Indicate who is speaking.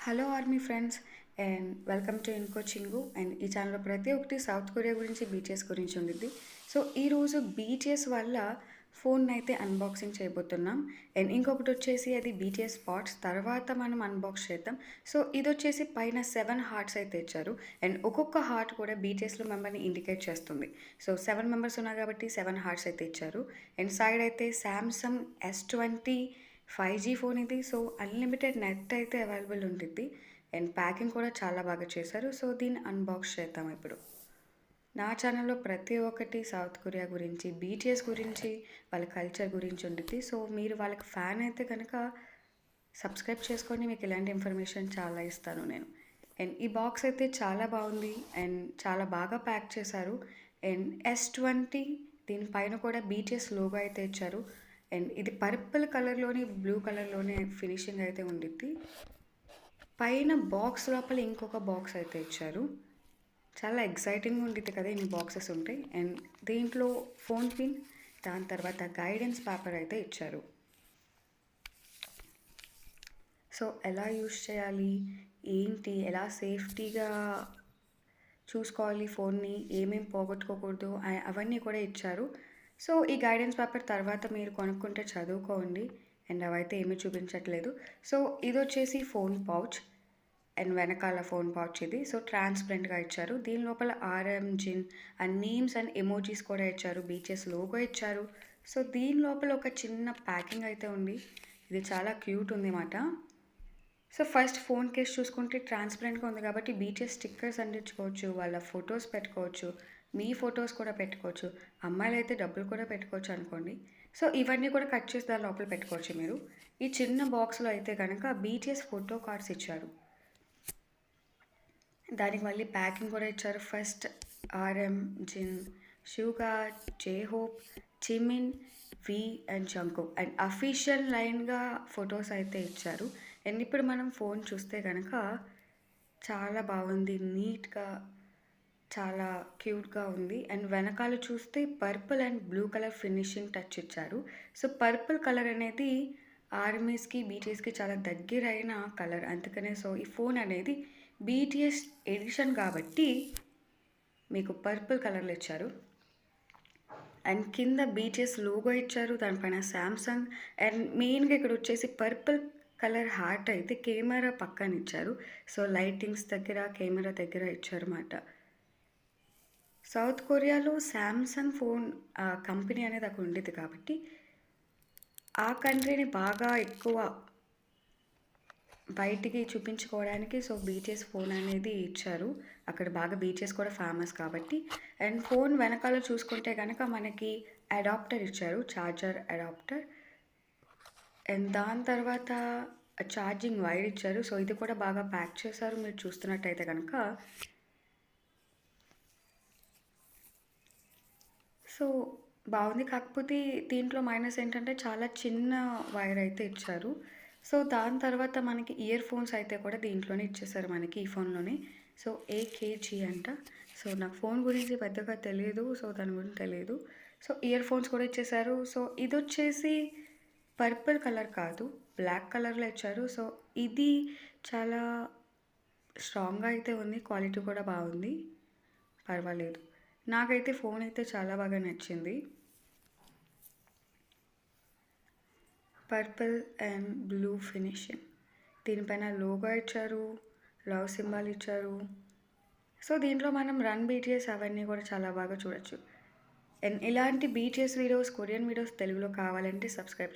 Speaker 1: Hello army friends and welcome to ఇన్కో చింగు and ఈ ఛానల్లో ప్రతి ఒక్కటి సౌత్ కొరియా గురించి బీటీఎస్ గురించి ఉండిద్ది. సో ఈరోజు బీటీఎస్ వల్ల ఫోన్ అయితే అన్బాక్సింగ్ చేయబోతున్నాం. అండ్ ఇంకొకటి వచ్చేసి అది బీటీఎస్ స్పాట్స్ తర్వాత మనం అన్బాక్స్ చేద్దాం. సో ఇది వచ్చేసి పైన 7 హార్ట్స్ అయితే ఇచ్చారు. అండ్ ఒక్కొక్క హార్ట్ కూడా బీటీఎస్లో మెంబర్ని ఇండికేట్ చేస్తుంది. సో 7 మెంబర్స్ ఉన్నారు కాబట్టి 7 హార్ట్స్ అయితే ఇచ్చారు. అండ్ సైడ్ అయితే శాంసంగ్ S20 5G ఫోన్ ఇది. సో అన్లిమిటెడ్ నెట్ అయితే అవైలబుల్ ఉంటుంది. అండ్ ప్యాకింగ్ కూడా చాలా బాగా చేశారు. సో దీన్ని అన్బాక్స్ చేద్దాం ఇప్పుడు. నా ఛానల్లో ప్రతి ఒక్కటి సౌత్ కొరియా గురించి, బీటీఎస్ గురించి, వాళ్ళ కల్చర్ గురించి ఉంటుంది. సో మీరు వాళ్ళకి ఫ్యాన్ అయితే కనుక సబ్స్క్రైబ్ చేసుకొని మీకు ఇలాంటి ఇన్ఫర్మేషన్ చాలా ఇస్తాను నేను. అండ్ ఈ బాక్స్ అయితే చాలా బాగుంది అండ్ చాలా బాగా ప్యాక్ చేశారు. అండ్ S20 దీనిపైన కూడా బీటీఎస్ లోగో అయితే ఇచ్చారు. అండ్ ఇది పర్పుల్ కలర్లోని బ్లూ కలర్లోనే ఫినిషింగ్ అయితే ఉండిద్ది. పైన బాక్స్ లోపల ఇంకొక బాక్స్ అయితే ఇచ్చారు. చాలా ఎక్సైటింగ్గా ఉండిద్ది కదా ఇన్ని బాక్సెస్ ఉంటాయి. అండ్ దీంట్లో ఫోన్ పిన్, దాని తర్వాత గైడెన్స్ పేపర్ అయితే ఇచ్చారు. సో ఎలా యూస్ చేయాలి, ఏంటి, ఎలా సేఫ్టీగా చూసుకోవాలి ఫోన్ని, ఏమేమి పోగొట్టుకోకూడదు అవన్నీ కూడా ఇచ్చారు. సో ఈ గైడెన్స్ పేపర్ తర్వాత మీరు కొనుక్కుంటే చదువుకోండి. అండ్ అవైతే ఏమీ చూపించట్లేదు. సో ఇది వచ్చేసి ఫోన్ పౌచ్ అండ్ వెనకాల ఫోన్ పౌచ్ ఇది. సో ట్రాన్స్పరెంట్గా ఇచ్చారు. దీని లోపల RM Jin and names and emojis కూడా ఇచ్చారు. బీచెస్ లోగో ఇచ్చారు. సో దీని లోపల ఒక చిన్న ప్యాకింగ్ అయితే ఉంది. ఇది చాలా క్యూట్ ఉంది అన్నమాట. సో ఫస్ట్ ఫోన్ కేస్ చూసుకుంటే ట్రాన్స్పరెంట్గా ఉంది కాబట్టి బీచెస్ స్టిక్కర్స్ అంటించుకోవచ్చు, వాళ్ళ ఫొటోస్ పెట్టుకోవచ్చు, మీ ఫొటోస్ కూడా పెట్టుకోవచ్చు. అమ్మాయిలు అయితే డబ్బులు కూడా పెట్టుకోవచ్చు అనుకోండి. సో ఇవన్నీ కూడా కట్ చేసి దాని లోపల పెట్టుకోవచ్చు మీరు. ఈ చిన్న బాక్స్లో అయితే కనుక బీటీఎస్ ఫోటో కార్డ్స్ ఇచ్చారు. దానికి మళ్ళీ ప్యాకింగ్ కూడా ఇచ్చారు. First RM Jin, Suga, J Hope, Jimin, V and Jungkook and official లైన్గా ఫొటోస్ అయితే ఇచ్చారు. అండ్ ఇప్పుడు మనం ఫోన్ చూస్తే కనుక చాలా బాగుంది, నీట్గా, చాలా క్యూట్గా ఉంది. అండ్ వెనకాల చూస్తే purple and blue colour finishing touch ఇచ్చారు. సో పర్పుల్ కలర్ అనేది ఆర్మీస్కి, బీటీఎస్కి చాలా దగ్గరైన కలర్. అందుకనే సో ఈ ఫోన్ అనేది బీటీఎస్ ఎడిషన్ కాబట్టి మీకు పర్పుల్ కలర్లో ఇచ్చారు. అండ్ కింద బీటీఎస్ లోగో ఇచ్చారు, దానిపైన శాంసంగ్. అండ్ మెయిన్గా ఇక్కడ వచ్చేసి పర్పుల్ కలర్ హార్ట్ అయితే కెమెరా పక్కన ఇచ్చారు. సో లైటింగ్స్ దగ్గర, కెమెరా దగ్గర ఇచ్చారన్నమాట. సౌత్ కొరియాలో శాంసంగ్ ఫోన్ కంపెనీ అనేది అక్కడ ఉండేది కాబట్టి ఆ కంట్రీని బాగా ఎక్కువ బయటికి చూపించుకోవడానికి సో బీటీఎస్ ఫోన్ అనేది ఇచ్చారు. అక్కడ బాగా బీటీఎస్ కూడా ఫేమస్ కాబట్టి. అండ్ ఫోన్ వెనకాల చూసుకుంటే కనుక మనకి అడాప్టర్ ఇచ్చారు, ఛార్జర్ అడాప్టర్. అండ్ దాని తర్వాత ఛార్జింగ్ వైర్ ఇచ్చారు. సో ఇది కూడా బాగా ప్యాక్ చేశారు మీరు చూస్తున్నట్టయితే కనుక. సో బాగుంది. కాకపోతే దీంట్లో మైనస్ ఏంటంటే చాలా చిన్న వైర్ అయితే ఇచ్చారు. సో దాని తర్వాత మనకి ఇయర్ ఫోన్స్ అయితే కూడా దీంట్లోనే ఇచ్చేసారు మనకి ఈ ఫోన్లోనే. సో AKG అంట. సో నాకు ఫోన్ గురించి పెద్దగా తెలియదు, సో దాని గురించి తెలియదు. సో ఇయర్ ఫోన్స్ కూడా ఇచ్చేసారు. సో ఇది వచ్చేసి పర్పుల్ కలర్ కాదు, బ్లాక్ కలర్లో ఇచ్చారు. సో ఇది చాలా స్ట్రాంగ్గా అయితే ఉంది, క్వాలిటీ కూడా బాగుంది, పర్వాలేదు. నాకైతే ఫోన్ అయితే చాలా బాగా నచ్చింది. పర్పుల్ అండ్ బ్లూ ఫినిషింగ్, దీనిపైన లోగో ఇచ్చారు, లవ్ సింబల్ ఇచ్చారు. సో దీంట్లో మనం రన్ బీటీఎస్ అవన్నీ కూడా చాలా బాగా చూడొచ్చు. అండ్ ఇలాంటి బీటీఎస్ వీడియోస్, కొరియన్ వీడియోస్ తెలుగులో కావాలంటే సబ్స్క్రైబ్